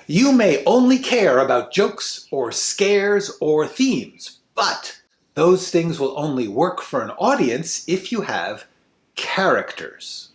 You may only care about jokes or scares or themes, but those things will only work for an audience if you have characters.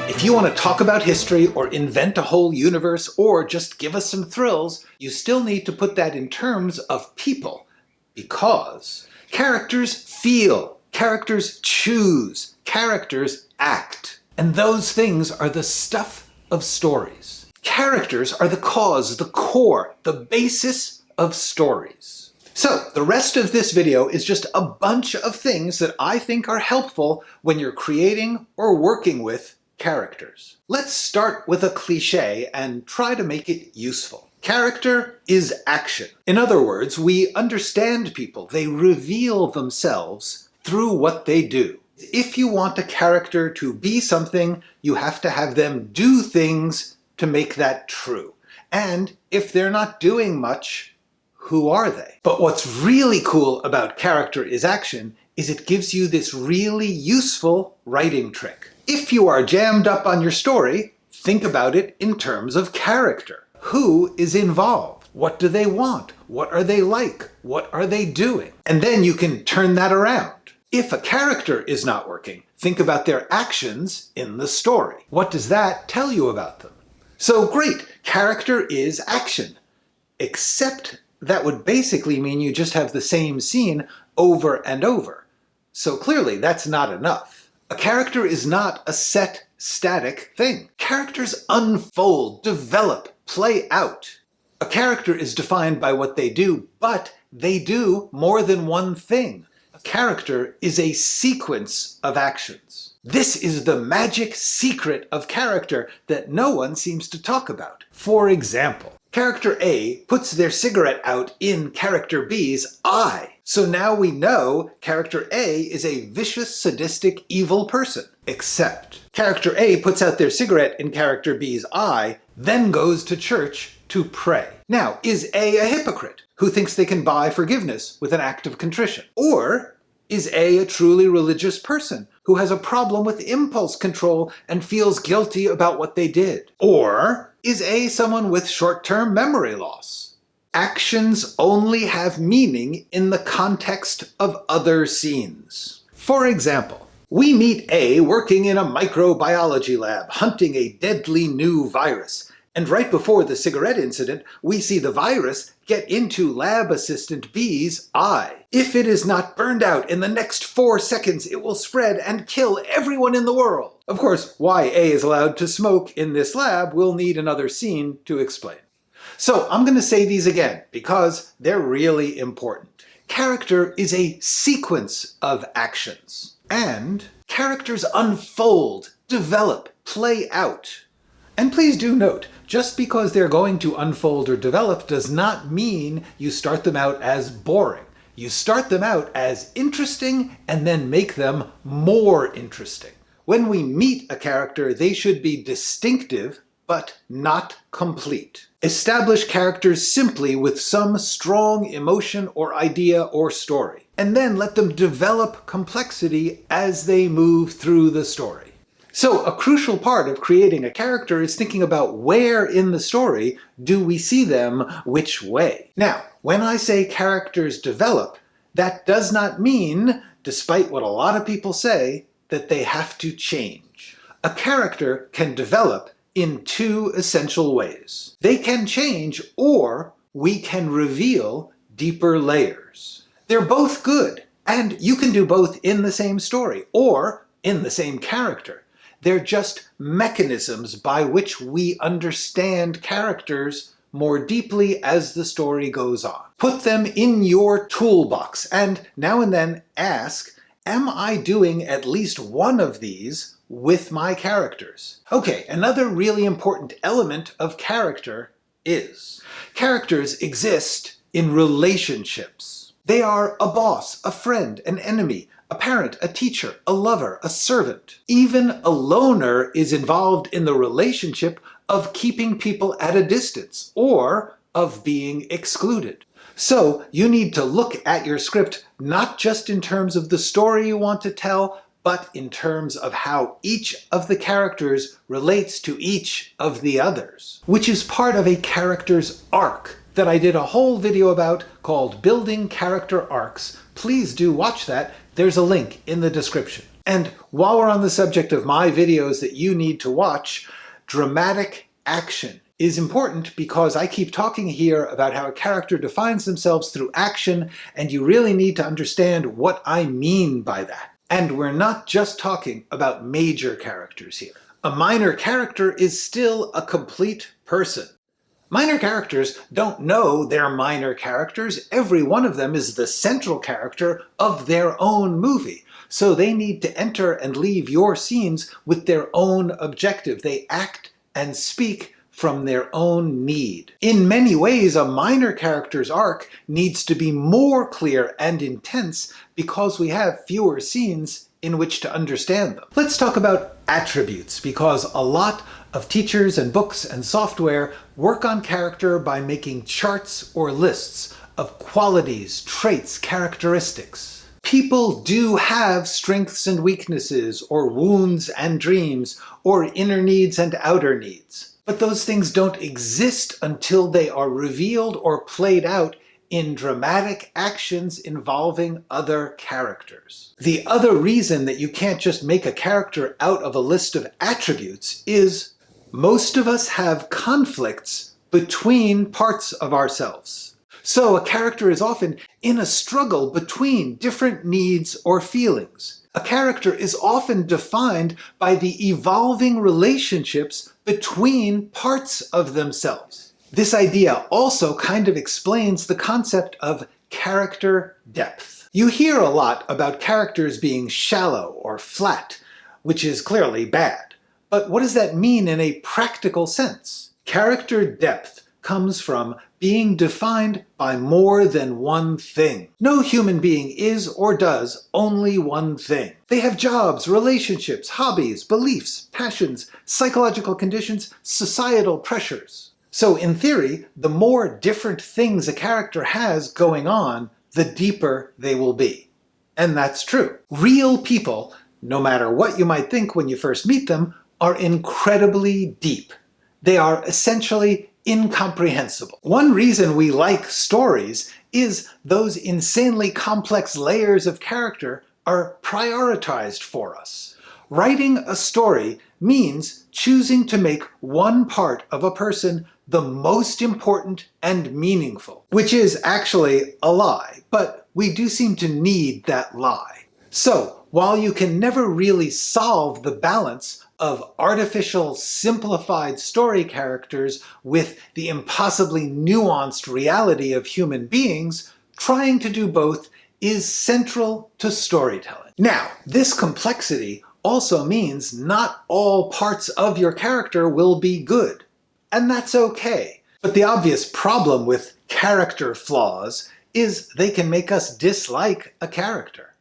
If you want to talk about history or invent a whole universe or just give us some thrills, you still need to put that in terms of people. Because characters feel, characters choose, characters act. And those things are the stuff of stories. Characters are the cause, the core, the basis of stories. So, the rest of this video is just a bunch of things that I think are helpful when you're creating or working with characters. Let's start with a cliché and try to make it useful. Character is action. In other words, we understand people. They reveal themselves through what they do. If you want a character to be something, you have to have them do things to make that true. And if they're not doing much, who are they? But what's really cool about character is action is it gives you this really useful writing trick. If you are jammed up on your story, think about it in terms of character. Who is involved? What do they want? What are they like? What are they doing? And then you can turn that around. If a character is not working, think about their actions in the story. What does that tell you about them? So great, character is action. Except that would basically mean you just have the same scene over and over. So clearly that's not enough. A character is not a set, static thing. Characters unfold, develop, play out. A character is defined by what they do, but they do more than one thing. A character is a sequence of actions. This is the magic secret of character that no one seems to talk about. For example, character A puts their cigarette out in character B's eye. So now we know character A is a vicious, sadistic, evil person. Except character A puts out their cigarette in character B's eye, then goes to church to pray. Now, is A a hypocrite who thinks they can buy forgiveness with an act of contrition? Or is A a truly religious person who has a problem with impulse control and feels guilty about what they did? Or is A someone with short-term memory loss? Actions only have meaning in the context of other scenes. For example, we meet A working in a microbiology lab, hunting a deadly new virus. And right before the cigarette incident, we see the virus get into lab assistant B's eye. If it is not burned out in the next 4 seconds, it will spread and kill everyone in the world. Of course, why A is allowed to smoke in this lab will need another scene to explain. So I'm going to say these again because they're really important. Character is a sequence of actions. And characters unfold, develop, play out. And please do note, just because they're going to unfold or develop does not mean you start them out as boring. You start them out as interesting and then make them more interesting. When we meet a character, they should be distinctive, but not complete. Establish characters simply with some strong emotion or idea or story, and then let them develop complexity as they move through the story. So a crucial part of creating a character is thinking about where in the story do we see them which way. Now, when I say characters develop, that does not mean, despite what a lot of people say, that they have to change. A character can develop in 2 essential ways. They can change, or we can reveal deeper layers. They're both good, and you can do both in the same story, or in the same character. They're just mechanisms by which we understand characters more deeply as the story goes on. Put them in your toolbox, and now and then ask, am I doing at least one of these with my characters? Okay, another really important element of character is characters exist in relationships. They are a boss, a friend, an enemy, a parent, a teacher, a lover, a servant. Even a loner is involved in the relationship of keeping people at a distance or of being excluded. So you need to look at your script not just in terms of the story you want to tell, but in terms of how each of the characters relates to each of the others, which is part of a character's arc that I did a whole video about called Building Character Arcs. Please do watch that. There's a link in the description. And while we're on the subject of my videos that you need to watch, dramatic action is important because I keep talking here about how a character defines themselves through action, and you really need to understand what I mean by that. And we're not just talking about major characters here. A minor character is still a complete person. Minor characters don't know they're minor characters. Every one of them is the central character of their own movie. So they need to enter and leave your scenes with their own objective. They act and speak from their own need. In many ways, a minor character's arc needs to be more clear and intense because we have fewer scenes in which to understand them. Let's talk about attributes, because a lot of teachers and books and software work on character by making charts or lists of qualities, traits, characteristics. People do have strengths and weaknesses, or wounds and dreams, or inner needs and outer needs. But those things don't exist until they are revealed or played out in dramatic actions involving other characters. The other reason that you can't just make a character out of a list of attributes is most of us have conflicts between parts of ourselves. So a character is often in a struggle between different needs or feelings. A character is often defined by the evolving relationships between parts of themselves. This idea also kind of explains the concept of character depth. You hear a lot about characters being shallow or flat, which is clearly bad. But what does that mean in a practical sense? Character depth comes from being defined by more than one thing. No human being is or does only one thing. They have jobs, relationships, hobbies, beliefs, passions, psychological conditions, societal pressures. So in theory, the more different things a character has going on, the deeper they will be. And that's true. Real people, no matter what you might think when you first meet them, are incredibly deep. They are essentially incomprehensible. One reason we like stories is those insanely complex layers of character are prioritized for us. Writing a story means choosing to make one part of a person the most important and meaningful, which is actually a lie, but we do seem to need that lie. So, while you can never really solve the balance of artificial, simplified story characters with the impossibly nuanced reality of human beings, trying to do both is central to storytelling. Now, this complexity also means not all parts of your character will be good, and that's okay. But the obvious problem with character flaws is they can make us dislike a character.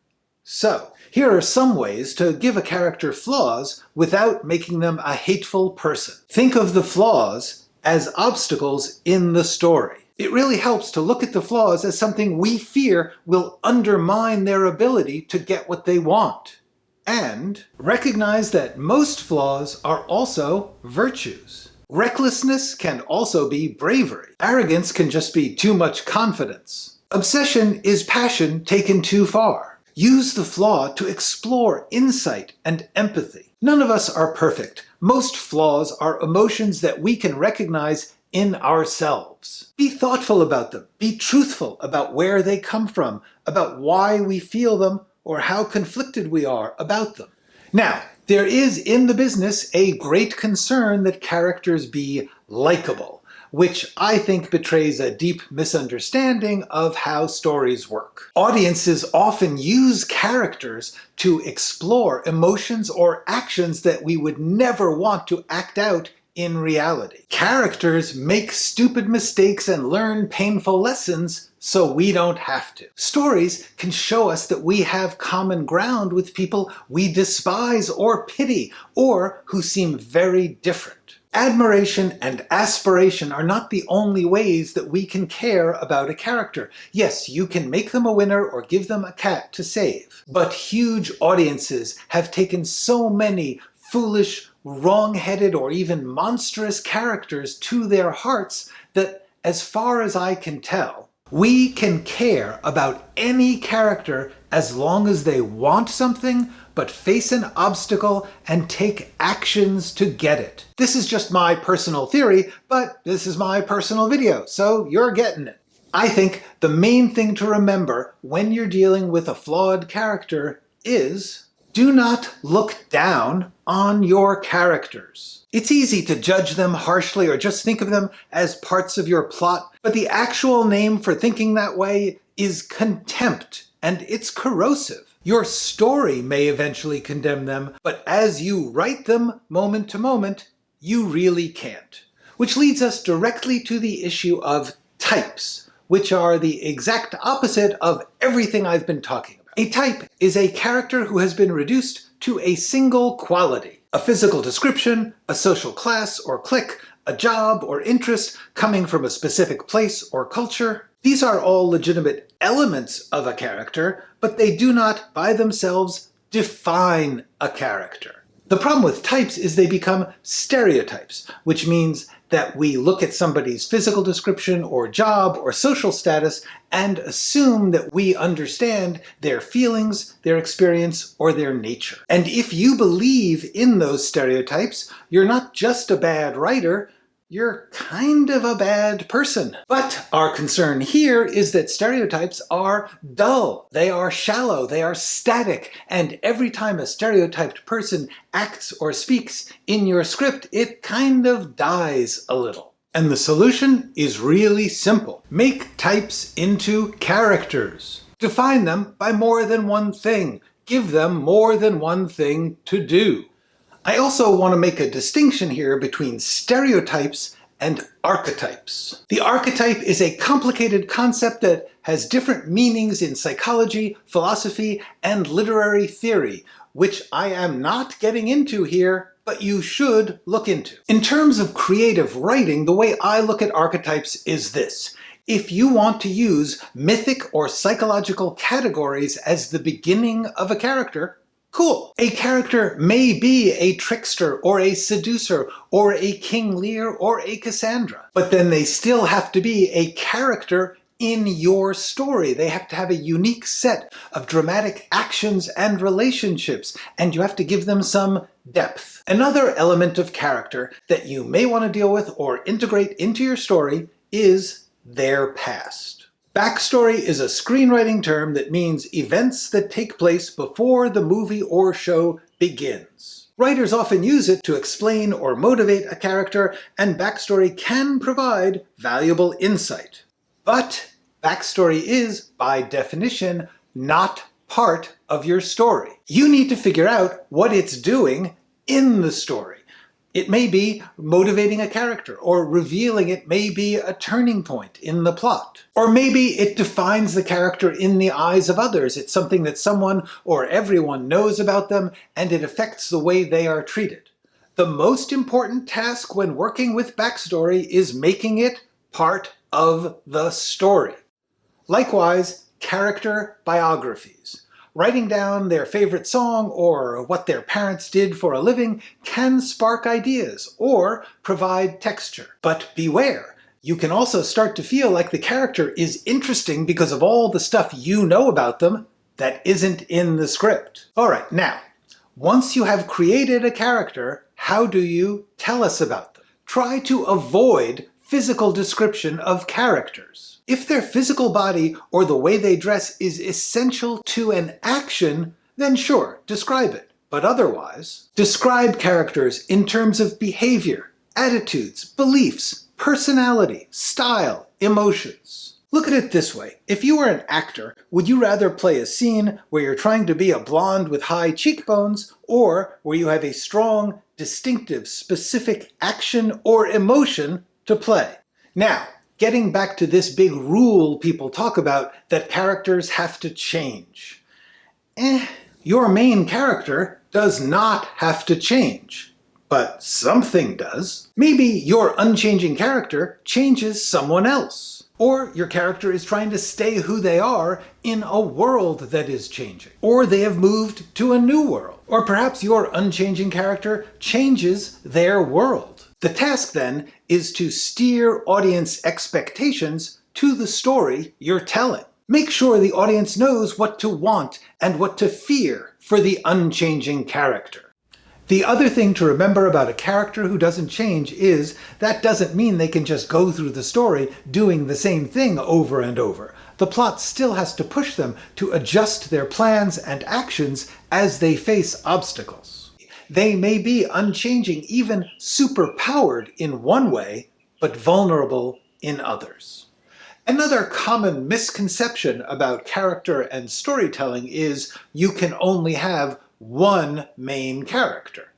So, here are some ways to give a character flaws without making them a hateful person. Think of the flaws as obstacles in the story. It really helps to look at the flaws as something we fear will undermine their ability to get what they want. And recognize that most flaws are also virtues. Recklessness can also be bravery. Arrogance can just be too much confidence. Obsession is passion taken too far. Use the flaw to explore insight and empathy. None of us are perfect. Most flaws are emotions that we can recognize in ourselves. Be thoughtful about them. Be truthful about where they come from, about why we feel them, or how conflicted we are about them. Now, there is in the business a great concern that characters be likable, which I think betrays a deep misunderstanding of how stories work. Audiences often use characters to explore emotions or actions that we would never want to act out in reality. Characters make stupid mistakes and learn painful lessons so we don't have to. Stories can show us that we have common ground with people we despise or pity, or who seem very different. Admiration and aspiration are not the only ways that we can care about a character. Yes, you can make them a winner or give them a cat to save. But huge audiences have taken so many foolish, wrong-headed, or even monstrous characters to their hearts that, as far as I can tell, we can care about any character as long as they want something, but face an obstacle and take actions to get it. This is just my personal theory, but this is my personal video, so you're getting it. I think the main thing to remember when you're dealing with a flawed character is do not look down on your characters. It's easy to judge them harshly or just think of them as parts of your plot, but the actual name for thinking that way is contempt, and it's corrosive. Your story may eventually condemn them, but as you write them moment to moment, you really can't. Which leads us directly to the issue of types, which are the exact opposite of everything I've been talking about. A type is a character who has been reduced to a single quality. A physical description, a social class or clique, a job or interest coming from a specific place or culture. These are all legitimate elements of a character, but they do not, by themselves, define a character. The problem with types is they become stereotypes, which means that we look at somebody's physical description or job or social status and assume that we understand their feelings, their experience, or their nature. And if you believe in those stereotypes, you're not just a bad writer, you're kind of a bad person. But our concern here is that stereotypes are dull, they are shallow, they are static, and every time a stereotyped person acts or speaks in your script, it kind of dies a little. And the solution is really simple. Make types into characters. Define them by more than one thing. Give them more than one thing to do. I also want to make a distinction here between stereotypes and archetypes. The archetype is a complicated concept that has different meanings in psychology, philosophy, and literary theory, which I am not getting into here, but you should look into. In terms of creative writing, the way I look at archetypes is this. If you want to use mythic or psychological categories as the beginning of a character, cool. A character may be a trickster or a seducer or a King Lear or a Cassandra, but then they still have to be a character in your story. They have to have a unique set of dramatic actions and relationships, and you have to give them some depth. Another element of character that you may want to deal with or integrate into your story is their past. Backstory is a screenwriting term that means events that take place before the movie or show begins. Writers often use it to explain or motivate a character, and backstory can provide valuable insight. But backstory is, by definition, not part of your story. You need to figure out what it's doing in the story. It may be motivating a character, or revealing it may be a turning point in the plot. Or maybe it defines the character in the eyes of others. It's something that someone or everyone knows about them, and it affects the way they are treated. The most important task when working with backstory is making it part of the story. Likewise, character biographies. Writing down their favorite song or what their parents did for a living can spark ideas or provide texture. But beware, you can also start to feel like the character is interesting because of all the stuff you know about them that isn't in the script. Alright, now, once you have created a character, how do you tell us about them? Try to avoid physical description of characters. If their physical body or the way they dress is essential to an action, then sure, describe it. But otherwise, describe characters in terms of behavior, attitudes, beliefs, personality, style, emotions. Look at it this way. If you were an actor, would you rather play a scene where you're trying to be a blonde with high cheekbones, or where you have a strong, distinctive, specific action or emotion to play? Now, getting back to this big rule people talk about that characters have to change. Your main character does not have to change. but something does. Maybe your unchanging character changes someone else. Or your character is trying to stay who they are in a world that is changing. Or they have moved to a new world. Or perhaps your unchanging character changes their world. The task then is to steer audience expectations to the story you're telling. Make sure the audience knows what to want and what to fear for the unchanging character. The other thing to remember about a character who doesn't change is that doesn't mean they can just go through the story doing the same thing over and over. The plot still has to push them to adjust their plans and actions as they face obstacles. They may be unchanging, even superpowered in one way, but vulnerable in others. Another common misconception about character and storytelling is you can only have one main character.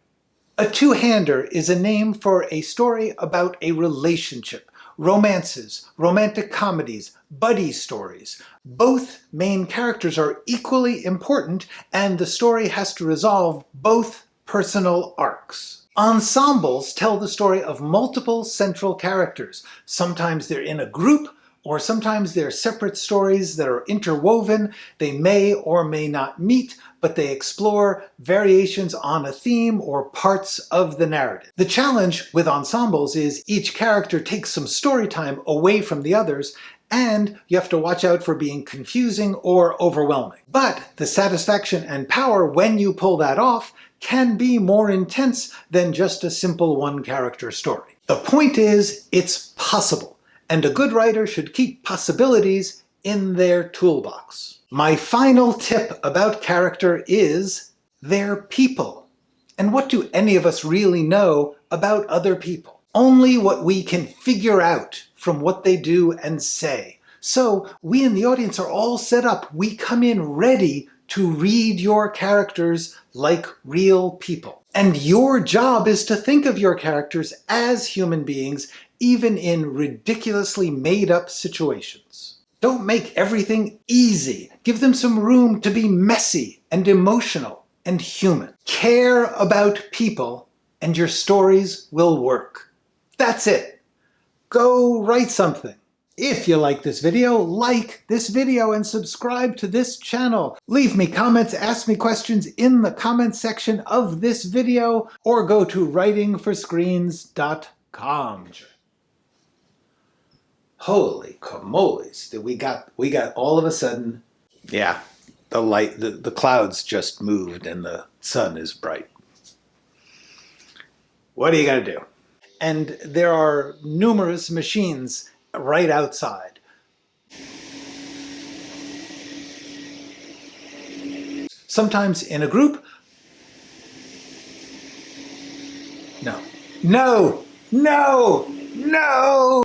A two-hander is a name for a story about a relationship, romances, romantic comedies, buddy stories. Both main characters are equally important, and the story has to resolve both personal arcs. Ensembles tell the story of multiple central characters. Sometimes they're in a group, or sometimes they're separate stories that are interwoven. They may or may not meet, but they explore variations on a theme or parts of the narrative. The challenge with ensembles is each character takes some story time away from the others, and you have to watch out for being confusing or overwhelming. But the satisfaction and power when you pull that off can be more intense than just a simple one-character story. The point is, it's possible. And a good writer should keep possibilities in their toolbox. My final tip about character is they're people. And what do any of us really know about other people? Only what we can figure out from what they do and say. So we in the audience are all set up. We come in ready to read your characters like real people. And your job is to think of your characters as human beings, even in ridiculously made-up situations. Don't make everything easy. Give them some room to be messy and emotional and human. Care about people, and your stories will work. That's it. Go write something. If you like this video and subscribe to this channel. Leave me comments, ask me questions in the comments section of this video, or go to writingforscreens.com. Holy camoles, we got all of a sudden, yeah, the clouds just moved and the sun is bright. What are you gonna do? And there are numerous machines right outside. Sometimes in a group. No. No! No! No!